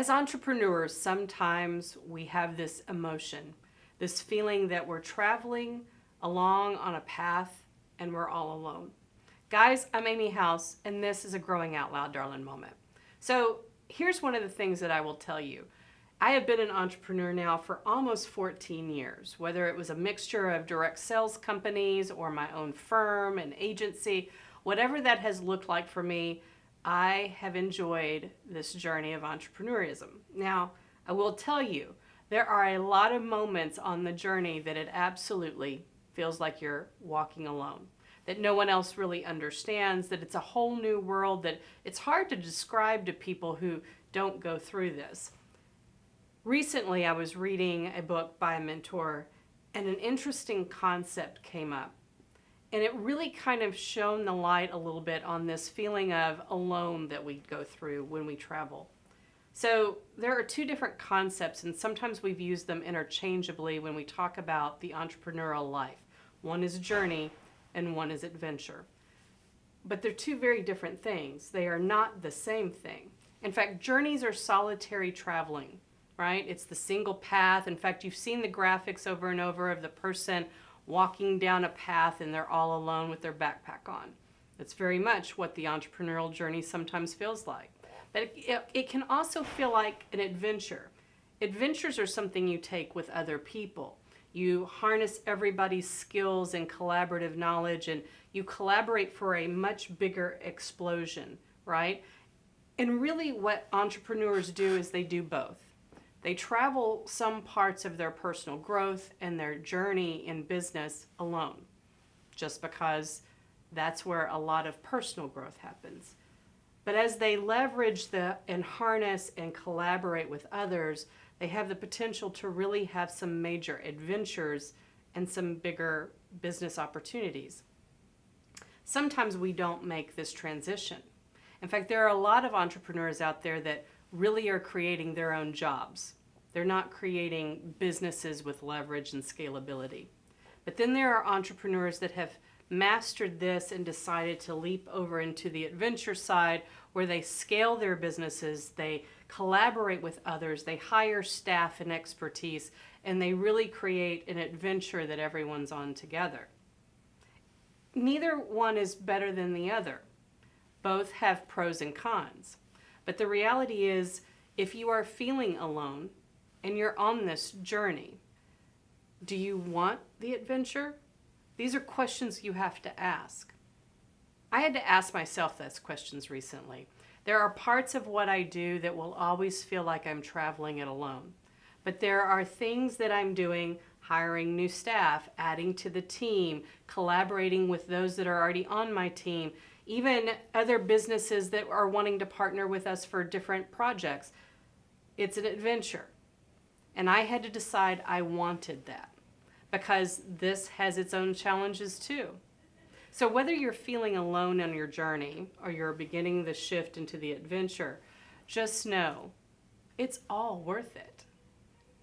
As entrepreneurs, sometimes we have this emotion, this feeling that we're traveling along on a path and we're all alone. Guys, I'm Amy House, and this is a Growing Out Loud Darling moment. So here's one of the things that I will tell you. I have been an entrepreneur now for almost 14 years, whether it was a mixture of direct sales companies or my own firm, an agency, whatever that has looked like for me. I have enjoyed this journey of entrepreneurism. Now, I will tell you, there are a lot of moments on the journey that it absolutely feels like you're walking alone, that no one else really understands, that it's a whole new world, that it's hard to describe to people who don't go through this. Recently, I was reading a book by a mentor, and an interesting concept came up. And it really kind of shone the light a little bit on this feeling of alone that we go through when we travel. So there are two different concepts, and sometimes we've used them interchangeably when we talk about the entrepreneurial life. One is journey and one is adventure. But they're two very different things. They are not the same thing. In fact, journeys are solitary traveling, right? It's the single path. In fact, you've seen the graphics over and over of the person walking down a path and they're all alone with their backpack on. That's very much what the entrepreneurial journey sometimes feels like. But it can also feel like an adventure. Adventures are something you take with other people. You harness everybody's skills and collaborative knowledge, and you collaborate for a much bigger explosion, right? And really what entrepreneurs do is they do both. They travel some parts of their personal growth and their journey in business alone, just because that's where a lot of personal growth happens. But as they leverage and harness and collaborate with others, they have the potential to really have some major adventures and some bigger business opportunities. Sometimes we don't make this transition. In fact, there are a lot of entrepreneurs out there that really are creating their own jobs. They're not creating businesses with leverage and scalability. But then there are entrepreneurs that have mastered this and decided to leap over into the adventure side, where they scale their businesses, they collaborate with others, they hire staff and expertise, and they really create an adventure that everyone's on together. Neither one is better than the other. Both have pros and cons. But the reality is, if you are feeling alone and you're on this journey, do you want the adventure? These are questions you have to ask. I had to ask myself those questions recently. There are parts of what I do that will always feel like I'm traveling it alone. But there are things that I'm doing, hiring new staff, adding to the team, collaborating with those that are already on my team, even other businesses that are wanting to partner with us for different projects. It's an adventure. And I had to decide I wanted that, because this has its own challenges too. So whether you're feeling alone on your journey or you're beginning the shift into the adventure, just know it's all worth it.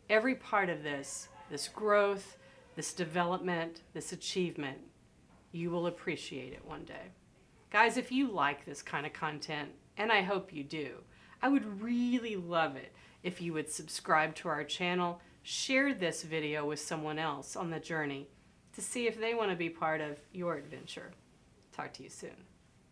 Every part of this growth, this development, this achievement, you will appreciate it one day. Guys, if you like this kind of content, and I hope you do, I would really love it if you would subscribe to our channel, share this video with someone else on the journey to see if they want to be part of your adventure. Talk to you soon.